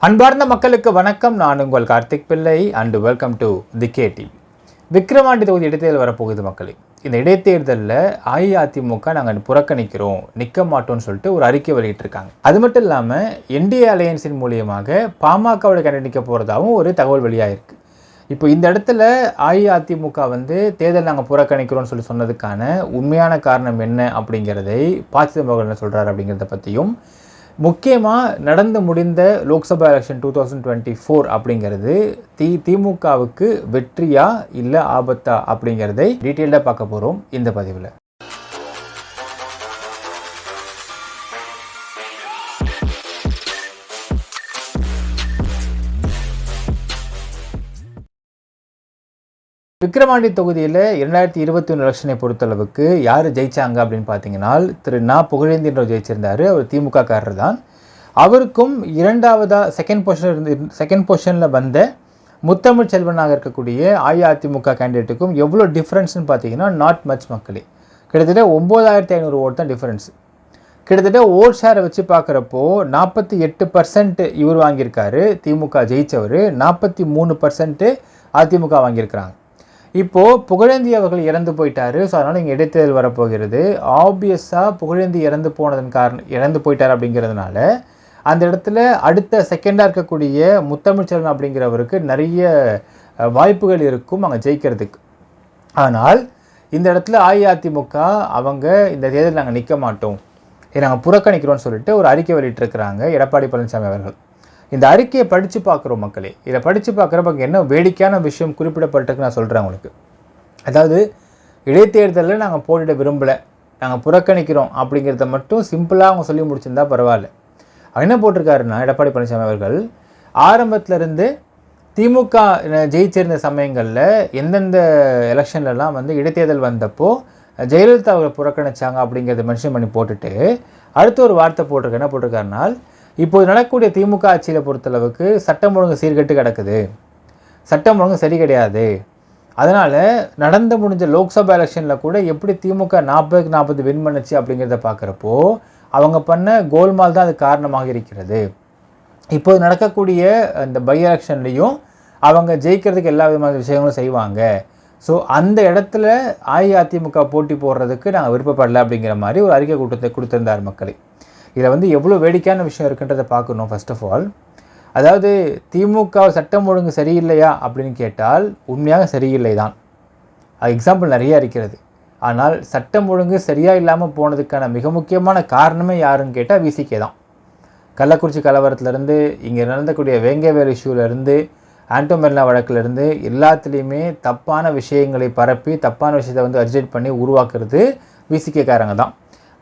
அன்பார்ந்த மக்களுக்கு வணக்கம். நான் உங்கள் கார்த்திக் பிள்ளை அண்ட் வெல்கம் டு தி கேடி. விக்கிரவாண்டி தொகுதி இடைத்தேர்தல் வரப்போகுது மக்களே. இந்த இடைத்தேர்தலில் அஇஅதிமுக நாங்கள் புறக்கணிக்கிறோம், நிற்க மாட்டோம்னு சொல்லிட்டு ஒரு அறிக்கை வெளியிட்டிருக்காங்க. அது மட்டும் இல்லாமல் என்டிஏ அலையன்ஸின் மூலியமாக பாமகவோட கேண்டிடேட் நிற்க போகிறதாகவும் ஒரு தகவல் வெளியாகிருக்கு. இப்போ இந்த இடத்துல அஇஅதிமுக தேர்தல் நாங்கள் புறக்கணிக்கிறோம்னு சொல்லி சொன்னதுக்கான உண்மையான காரணம் என்ன அப்படிங்கிறதை பாசிதம்பரம் என்ன சொல்கிறார் அப்படிங்கிறத பற்றியும், முக்கியமாக நடந்து முடிந்த லோக்சபா எலெக்ஷன் 2024 அப்படிங்கிறது திமுகவுக்கு வெற்றியா இல்லை ஆபத்தா அப்படிங்கிறதை டீட்டெயில்டாக பார்க்க போகிறோம் இந்த பதிவில். விக்கிரவாண்டி தொகுதியில் 2021 எலெக்ஷனை பொறுத்தளவுக்கு யார் ஜெயிச்சாங்க அப்படின்னு பார்த்தீங்கன்னா, திரு நா. புகழேந்தின்றவர் ஜெயிச்சிருந்தார். அவர் திமுக காரர் தான். அவருக்கும் இரண்டாவதாக செகண்ட் பொசிஷனில் வந்த முத்தமிழ் செல்வனாக இருக்கக்கூடிய அஇஅதிமுக கேண்டிடேட்டுக்கும் எவ்வளோ டிஃப்ரென்ஸ்னு பார்த்தீங்கன்னா, நாட் மச் மக்களே. கிட்டத்தட்ட 9500 ஓட் தான் டிஃப்ரென்ஸ். கிட்டத்தட்ட ஓட் ஷேரை வச்சு பார்க்குறப்போ 48% இவர் வாங்கியிருக்காரு திமுக ஜெயித்தவர், 43% அதிமுக வாங்கியிருக்கிறாங்க. இப்போது புகழேந்தி அவர்கள் இறந்து போயிட்டார். ஸோ அதனால் இங்கே இடைத்தேர்தல் வரப்போகிறது. ஆப்வியஸாக புகழேந்தி இறந்து போயிட்டார் அப்படிங்கிறதுனால அந்த இடத்துல அடுத்த செகண்டாக இருக்கக்கூடிய முத்தமிழ் செல்வன் அப்படிங்கிறவருக்கு நிறைய வாய்ப்புகள் இருக்கும் அங்கே ஜெயிக்கிறதுக்கு. ஆனால் இந்த இடத்துல அஇஅதிமுக அவங்க இந்த தேர்தல் நாங்கள் நிற்க மாட்டோம், இதை நாங்கள் புறக்கணிக்கிறோம்னு சொல்லிட்டு ஒரு அறிக்கை வெளியிட்டிருக்கிறாங்க எடப்பாடி பழனிசாமி அவர்கள். இந்த அறிக்கையை படித்து பார்க்குறோம் மக்களே. இதை படித்து பார்க்குறப்ப அங்கே என்ன வேடிக்கையான விஷயம் குறிப்பிடப்பட்டிருக்கு நான் சொல்கிறேன் உங்களுக்கு. அதாவது இடைத்தேர்தலில் நாங்கள் போட்டிட விரும்பலை, நாங்கள் புறக்கணிக்கிறோம் அப்படிங்கிறத மட்டும் சிம்பிளாக அவங்க சொல்லி முடிச்சிருந்தா பரவாயில்ல. என்ன போட்டிருக்காருன்னா, எடப்பாடி பழனிசாமி அவர்கள் ஆரம்பத்திலேருந்து திமுக ஜெயிச்சிருந்த சமயங்களில் எந்தெந்த எலெக்ஷன்லலாம் இடைத்தேர்தல் வந்தப்போ ஜெயலலிதா அவர்களை புறக்கணிச்சாங்க அப்படிங்கிறத மென்ஷன் பண்ணி போட்டுட்டு அடுத்த ஒரு வார்த்தை போட்டிருக்க. என்ன போட்டிருக்காருனால், இப்போது நடக்கக்கூடிய திமுக ஆட்சியில் பொறுத்தளவுக்கு சட்டம் ஒழுங்கு சீர்கெட்டு கிடக்குது, சட்டம் ஒழுங்கு சரி கிடையாது. அதனால் நடந்து முடிஞ்ச லோக்சபா எலெக்ஷனில் கூட எப்படி திமுக 40க்கு 40 வின் பண்ணுச்சு அப்படிங்கிறத பார்க்குறப்போ அவங்க பண்ண கோல்மால் தான் அது காரணமாக இருக்கிறது. இப்போது நடக்கக்கூடிய இந்த பை எலெக்ஷன்லேயும் அவங்க ஜெயிக்கிறதுக்கு எல்லா விதமான விஷயங்களும் செய்வாங்க. ஸோ அந்த இடத்துல அஇஅதிமுக போட்டி போடுறதுக்கு நாங்கள் விருப்பப்படலை அப்படிங்கிற மாதிரி ஒரு அறிக்கை கொடுத்திருந்தார் மக்களே. இதில் எவ்வளோ வேடிக்கையான விஷயம் இருக்குன்றதை பார்க்கணும். ஃபர்ஸ்ட் ஆஃப் ஆல், அதாவது திமுக சட்டம் ஒழுங்கு சரியில்லையா அப்படின்னு கேட்டால் உண்மையாக சரியில்லை தான். எக்ஸாம்பிள் நிறையா இருக்கிறது. ஆனால் சட்டம் ஒழுங்கு சரியாக இல்லாமல் போனதுக்கான மிக முக்கியமான காரணமே யாருன்னு கேட்டால் விசிகே தான். கள்ளக்குறிச்சி கலவரத்துலேருந்து இங்கே நடந்தக்கூடிய வேங்கவேல் இஷ்யூலேருந்து ஆண்டோ மெர்னா வழக்கிலேருந்து எல்லாத்துலேயுமே தப்பான விஷயங்களை பரப்பி தப்பான விஷயத்தை அஜிடேட் பண்ணி உருவாக்குறது விசிகேக்காரங்க தான்.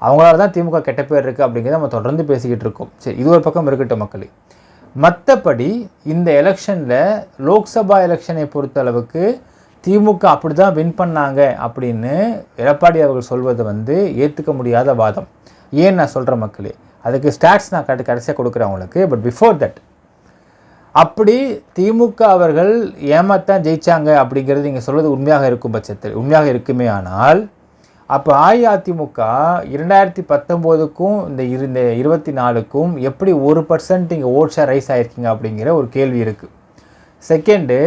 அவங்களால தான் திமுக கெட்ட பேர் இருக்குது அப்படிங்கிறத நம்ம தொடர்ந்து பேசிக்கிட்டு இருக்கோம். சரி, இது ஒரு பக்கம் இருக்கட்டும் மக்களே. மற்றபடி இந்த எலெக்ஷனில் லோக்சபா எலெக்ஷனை பொறுத்தளவுக்கு திமுக அப்படி தான் வின் பண்ணாங்க அப்படின்னு எடப்பாடி அவர்கள் சொல்வது ஏற்றுக்க முடியாத வாதம். ஏன் நான் சொல்கிறேன் மக்களே, அதுக்கு ஸ்டாட்ஸ் நான் கடைசியாக கொடுக்குறேன் அவங்களுக்கு. பட் பிஃபோர் தட், அப்படி திமுக அவர்கள் ஏமாத்தான் ஜெயித்தாங்க அப்படிங்கிறது நீங்கள் சொல்வது உண்மையாக இருக்கும் பட்சத்தில் உண்மையாக இருக்குமே. ஆனால் அப்போ அஇஅதிமுக 2019க்கும் இந்த 24க்கும் எப்படி 1% இங்கே ஓட் ஷேர் ரைஸ் ஆகிருக்கீங்க அப்படிங்கிற ஒரு கேள்வி இருக்குது. செகண்டு,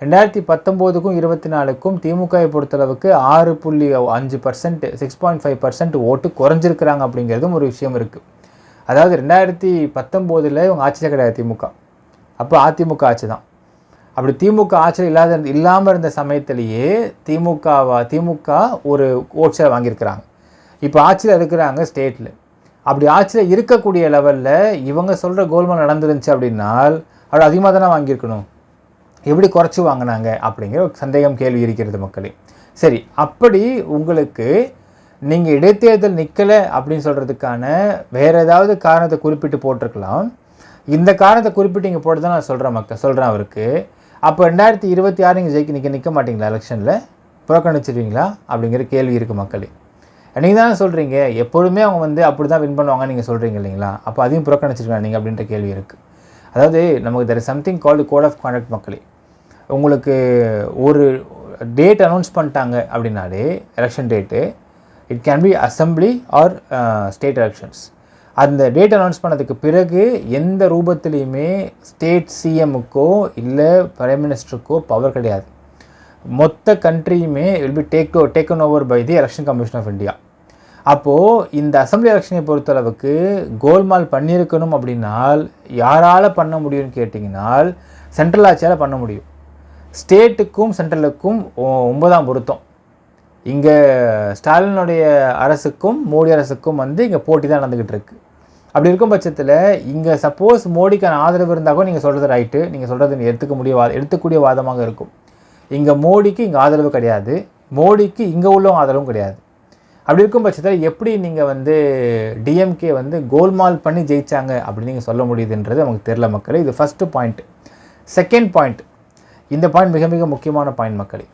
2019க்கும் 24க்கும் திமுகவை பொறுத்தளவுக்கு 6.5% 6.5% ஓட்டு குறைஞ்சிருக்கிறாங்க அப்படிங்கிறதும் ஒரு விஷயம் இருக்குது. அதாவது 2019 இவங்க ஆட்சியே கிடையாது திமுக, அப்போ அதிமுக ஆட்சி தான். அப்படி திமுக ஆட்சியில் இல்லாமல் இருந்த சமயத்திலேயே திமுக ஒரு ஓட் ஷேர் வாங்கியிருக்கிறாங்க. இப்போ ஆட்சியில் இருக்கிறாங்க ஸ்டேட்டில். அப்படி ஆட்சியில் இருக்கக்கூடிய லெவலில் இவங்க சொல்கிற கோல்மால் நடந்துருந்துச்சு அப்படின்னால் அது அதிகமாக தானே வாங்கியிருக்கணும், எப்படி குறைச்சி வாங்கினாங்க அப்படிங்கிற ஒரு சந்தேகம் கேள்வி இருக்கிறது மக்களே. சரி, அப்படி உங்களுக்கு நீங்கள் இடைத்தேர்தல் நிற்கலை அப்படின்னு சொல்கிறதுக்கான வேறு ஏதாவது காரணத்தை குறிப்பிட்டு போட்டிருக்கலாம். இந்த காரணத்தை குறிப்பிட்டு இங்கே போட்டு தான் நான் சொல்கிறேன் அவருக்கு. அப்போ 2026 நீங்கள் நிற்க மாட்டீங்களா, எலெக்ஷனில் புறக்கணிச்சிருவீங்களா அப்படிங்கிற கேள்வி இருக்குது மக்களே. நீங்கள் தானே சொல்கிறீங்க எப்பொழுதுமே அவங்க அப்படி தான் வின் பண்ணுவாங்க நீங்கள் சொல்கிறீங்க இல்லைங்களா, அப்போ அதையும் புறக்கணிச்சிருவீங்களா நீங்கள் அப்படின்ற கேள்வி இருக்குது. அதாவது நமக்கு there is something called code of conduct மக்களே. உங்களுக்கு ஒரு டேட் அனௌன்ஸ் பண்ணிட்டாங்க அப்படின்னாலே election date, it can be assembly or state elections. அந்த டேட் அனௌன்ஸ் பண்ணதுக்கு பிறகு எந்த ரூபத்துலேயுமே ஸ்டேட் சிஎம்முக்கோ இல்லை பிரைம் மினிஸ்டருக்கோ பவர் கிடையாது. மொத்த கண்ட்ரியுமே will be taken over by the election commission of India. அப்போது இந்த அசம்பிளி எலெக்ஷனை பொறுத்தளவுக்கு கோல்மால் பண்ணியிருக்கணும் அப்படின்னால் யாரால் பண்ண முடியும்னு கேட்டிங்கனால் சென்ட்ரல் ஆட்சியால் பண்ண முடியும். ஸ்டேட்டுக்கும் சென்ட்ரலுக்கும் 9ஆம் பொருத்தம். இங்கே ஸ்டாலினுடைய அரசுக்கும் மோடி அரசுக்கும் இங்கே போட்டி தான் நடந்துக்கிட்டு இருக்குது. அப்படி இருக்கும் பட்சத்தில் இங்கே சப்போஸ் மோடிக்கான ஆதரவு இருந்தால் கூட நீங்கள் சொல்கிறது ரைட்டு, நீங்கள் சொல்கிறது எடுத்துக்கூடிய வாதமாக இருக்கும். இங்கே மோடிக்கு இங்கே ஆதரவு கிடையாது, மோடிக்கு இங்கே உள்ள ஆதரவும் கிடையாது. அப்படி இருக்கும் பட்சத்தில் எப்படி நீங்கள் டிஎம்கே கோல்மால் பண்ணி ஜெயித்தாங்க அப்படின்னு நீங்கள் சொல்ல முடியுதுன்றது நமக்கு தெரியல மக்களே. இது ஃபஸ்ட்டு பாயிண்ட். செகண்ட் பாயிண்ட், இந்த பாயிண்ட் மிக மிக முக்கியமான பாயிண்ட் மக்களே.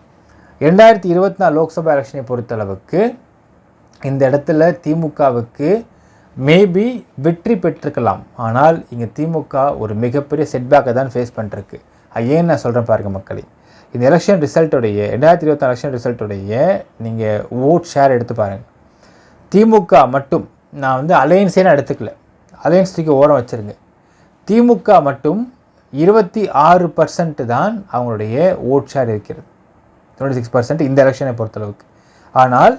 2024 லோக்சபா எலெக்ஷனை பொறுத்தளவுக்கு இந்த இடத்துல திமுகவுக்கு மேபி வெற்றி பெற்றிருக்கலாம். ஆனால் இங்கே திமுக ஒரு மிகப்பெரிய செட்பேக்கை தான் ஃபேஸ் பண்ணிருக்கு. ஏன்னு நான் சொல்கிறேன் பாருங்கள் மக்களே. இந்த எலெக்ஷன் ரிசல்ட்டுடைய 2024 எலெக்ஷன் ரிசல்ட்டுடைய நீங்கள் ஓட் ஷேர் எடுத்து பாருங்கள். திமுக மட்டும், நான் அலையன்ஸே நான் எடுத்துக்கல, அலையன்ஸ் தூக்கி ஓரம் வச்சுருங்க. திமுக மட்டும் 26% தான் அவங்களுடைய ஓட் ஷேர் இருக்கிறது, 26% இந்த எலெக்ஷனை பொறுத்தளவுக்கு. ஆனால்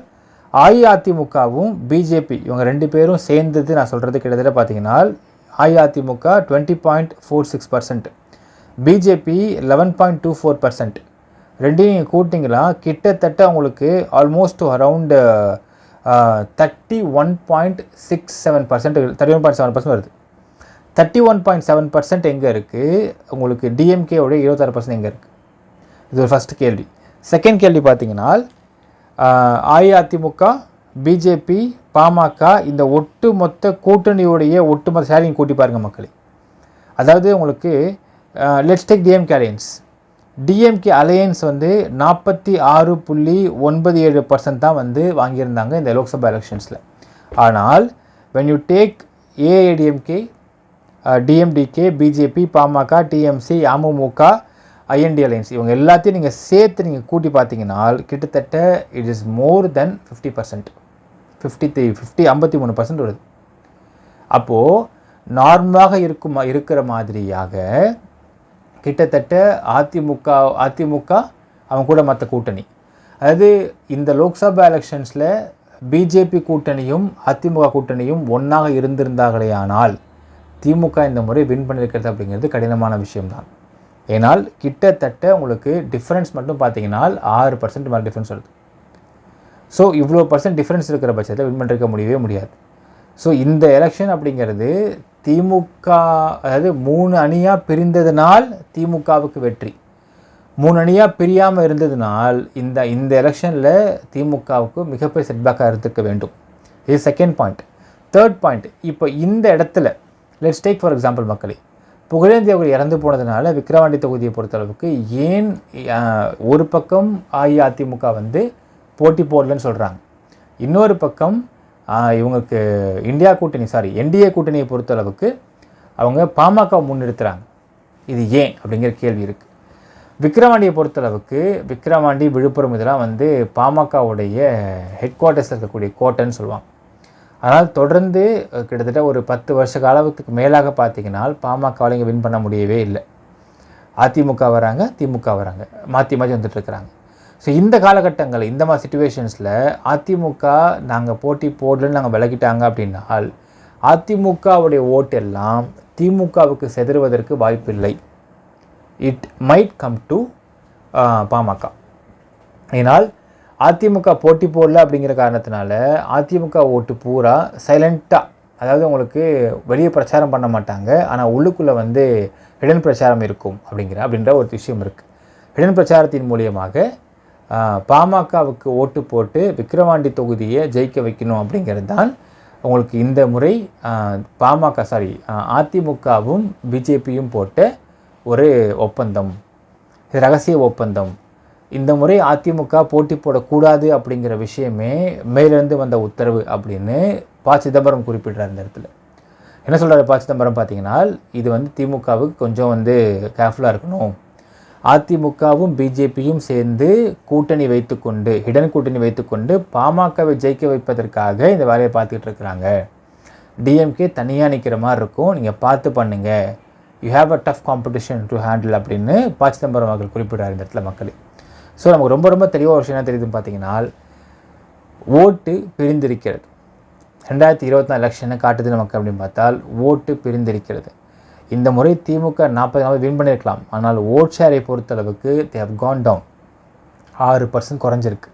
அஇஅதிமுகவும் பிஜேபி இவங்க 2 பேரும் சேர்ந்தது நான் சொல்கிறது கிட்டத்தட்ட பார்த்தீங்கன்னா அஇஅதிமுக 20.46%, பிஜேபி 11.24%. ரெண்டையும் நீங்கள் கூட்டிங்களா கிட்டத்தட்ட உங்களுக்கு ஆல்மோஸ்ட் அரவுண்டு 31.67% 31.7% வருது. 31.7% எங்கே இருக்குது உங்களுக்கு? டிஎம்கேவுடைய 26% எங்கே இருக்குது? இது ஒரு ஃபஸ்ட்டு கேள்வி. செகண்ட் கேள்வி பார்த்தீங்கன்னா அஇஅதிமுக, பிஜேபி, பாமக இந்த ஒட்டுமொத்த கூட்டணியுடைய ஒட்டுமொத்த ஷேரிங் கூட்டி பாருங்கள் மக்களே. அதாவது உங்களுக்கு let's take DMK alliance. DMK alliance 46.97% தான் வாங்கியிருந்தாங்க இந்த லோக்சபா எலெக்ஷன்ஸில். ஆனால் when you take AIADMK, DMDK, BJP, PMK, TMC, AMMK, IND alliance இவங்க எல்லாத்தையும் நீங்கள் சேர்த்து நீங்கள் கூட்டி பார்த்தீங்கன்னா கிட்டத்தட்ட இட் இஸ் மோர் தென் 50%, 53% வருது. அப்போது நார்மலாக இருக்கிற மாதிரியாக கிட்டத்தட்ட அதிமுக அவங்க கூட மற்ற கூட்டணி, அதாவது இந்த லோக்சபா எலெக்ஷன்ஸில் பிஜேபி கூட்டணியும் அதிமுக கூட்டணியும் ஒன்றாக இருந்திருந்தார்களே ஆனால் திமுக இந்த முறை வின் பண்ணியிருக்கிறது அப்படிங்கிறது கடினமான விஷயம்தான். ஏனால் கிட்டத்தட்ட உங்களுக்கு டிஃப்ரென்ஸ் மட்டும் பார்த்தீங்கன்னா 6% மேலே டிஃப்ரென்ஸ் வருது. ஸோ இவ்வளோ % டிஃப்ரென்ஸ் இருக்கிற பட்சத்தில் வின் பண்ணிருக்க முடியவே முடியாது. ஸோ இந்த எலெக்ஷன் அப்படிங்கிறது திமுக, அதாவது 3 அணியாக பிரிந்ததுனால் திமுகவுக்கு வெற்றி, 3 அணியாக பிரியாமல் இருந்ததுனால் இந்த எலெக்ஷனில் திமுகவுக்கு மிகப்பெரிய செட்பேக்காக இருந்துக்க வேண்டும். இது செகண்ட் பாயிண்ட். தேர்ட் பாயிண்ட், இப்போ இந்த இடத்துல லெட்ஸ் டேக் ஃபார் எக்ஸாம்பிள் மக்களே, புகழேந்தி அவர்கள் இறந்து போனதுனால விக்கிரவாண்டி தொகுதியை பொறுத்தளவுக்கு ஏன் ஒரு பக்கம் அஇஅதிமுக போட்டி போடலன்னு சொல்கிறாங்க, இன்னொரு பக்கம் இவங்களுக்கு என்டிஏ கூட்டணியை பொறுத்தளவுக்கு அவங்க பாமக முன்னிறுத்துகிறாங்க. இது ஏன் அப்படிங்கிற கேள்வி இருக்குது. விக்கிரவாண்டியை பொறுத்தளவுக்கு விக்கிரவாண்டி, விழுப்புரம் இதெல்லாம் பாமகவுடைய ஹெட் குவார்ட்டர்ஸ் இருக்கக்கூடிய கோட்டைன்னு சொல்லுவாங்க. அதனால் தொடர்ந்து கிட்டத்தட்ட ஒரு 10 வருஷ காலத்துக்கு மேலாக பார்த்தீங்கன்னா பாமகவால் இங்கே வின் பண்ண முடியவே இல்லை. அதிமுக வராங்க, திமுக வராங்க, மாற்றி மாற்றி வந்துட்டுருக்குறாங்க. ஸோ இந்த காலகட்டங்களில் இந்த மாதிரி சிச்சுவேஷன்ஸில் அதிமுக நாங்கள் போட்டி போடலன்னு நாங்கள் விலகிட்டாங்க அப்படின்னால் அதிமுகவுடைய ஓட்டெல்லாம் திமுகவுக்கு செதறுவதற்கு வாய்ப்பில்லை. It might come to PMK. ஏனால் அதிமுக போட்டி போடல அப்படிங்கிற காரணத்தினால அதிமுக ஓட்டு பூரா சைலண்ட்டாக, அதாவது உங்களுக்கு வெளியே பிரச்சாரம் பண்ண மாட்டாங்க, ஆனால் உள்ளுக்குள்ளே ஹிடன் பிரச்சாரம் இருக்கும் அப்படின்ற ஒரு விஷயம் இருக்குது. ஹிடன் பிரச்சாரத்தின் மூலியமாக பாமகவுக்கு ஓட்டு போட்டு விக்கிரவாண்டி தொகுதியை ஜெயிக்க வைக்கணும் அப்படிங்கிறது தான் உங்களுக்கு இந்த முறை அதிமுகவும் பிஜேபியும் போட்ட ஒரு ஒப்பந்தம், ரகசிய ஒப்பந்தம். இந்த முறை அதிமுக போட்டி போடக்கூடாது அப்படிங்கிற விஷயமே மேலிருந்து வந்த உத்தரவு அப்படின்னு சிதம்பரம் குறிப்பிட்றார். இந்த இடத்துல என்ன சொல்கிறார் சிதம்பரம் பார்த்தீங்கன்னா, இது திமுகவுக்கு கொஞ்சம் கேர்ஃபுல்லாக இருக்கணும், அதிமுகவும் பிஜேபியும் சேர்ந்து கூட்டணி வைத்துக்கொண்டு, ஹிடன் கூட்டணி வைத்துக்கொண்டு பாமகவை ஜெயிக்க வைப்பதற்காக இந்த வேலையை பார்த்துக்கிட்டு இருக்கிறாங்க. டிஎம்கே தனியாக நிற்கிற மாதிரி இருக்கும், நீங்கள் பார்த்து பண்ணுங்கள், you have a tough competition to handle அப்படின்னு ப. சிதம்பரம் அவர்கள் குறிப்பிட்டார் இந்த இடத்துல மக்களே. ஸோ நமக்கு ரொம்ப ரொம்ப தெளிவாக ஒரு விஷயம் என்ன தெரியுதுன்னு பார்த்தீங்கன்னா, ஓட்டு பிரிந்திருக்கிறது. 2024 எலெக்ஷனை காட்டுது நமக்கு அப்படின்னு பார்த்தால் ஓட்டு பிரிந்திருக்கிறது. இந்த முறை திமுக 40 வின் பண்ணியிருக்கலாம், ஆனால் ஓட் ஷேரை பொறுத்தளவுக்கு தே ஹவ் கான் டவுன், 6% குறைஞ்சிருக்கு.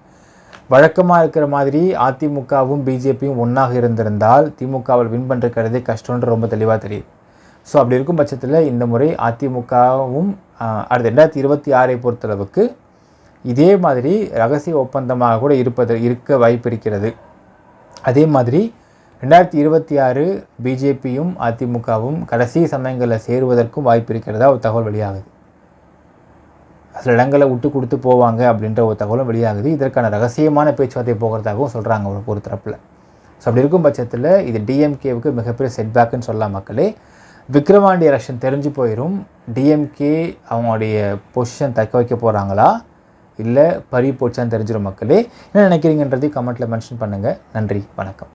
வழக்கமாக இருக்கிற மாதிரி அதிமுகவும் பிஜேபியும் ஒன்றாக இருந்திருந்தால் திமுகவில் வின் பண்ணுறதே கஷ்டம்ன்ற ரொம்ப தெளிவாக தெரியுது. ஸோ அப்படி இருக்கும் பட்சத்தில் இந்த முறை அதிமுகவும் அடுத்த 2026 பொறுத்தளவுக்கு இதே மாதிரி ரகசிய ஒப்பந்தமாக கூட இருக்க வாய்ப்பு இருக்கிறது. அதே மாதிரி 2026 பிஜேபியும் அதிமுகவும் கடைசி சமயங்களில் சேருவதற்கும் வாய்ப்பு இருக்கிறதா ஒரு தகவல் வெளியாகுது. சில இடங்களை விட்டு கொடுத்து போவாங்க அப்படின்ற ஒரு தகவலும் வெளியாகுது. இதற்கான ரகசியமான பேச்சுவார்த்தை போகிறதாகவும் சொல்கிறாங்க ஒரு தரப்பில். ஸோ அப்படி இருக்கும் பட்சத்தில் இது டிஎம்கேவுக்கு மிகப்பெரிய செட்பேக்குன்னு சொல்லலாம் மக்களே. விக்கிரவாண்டி எலெக்ஷன் தெரிஞ்சு போயிடும். டிஎம்கே அவங்களுடைய பொசிஷன் தக்க வைக்க போகிறாங்களா இல்லை பறி போச்சான்னு தெரிஞ்சிடும் மக்களே. என்ன நினைக்கிறீங்கன்றதையும் கமெண்ட்டில் மென்ஷன் பண்ணுங்கள். நன்றி, வணக்கம்.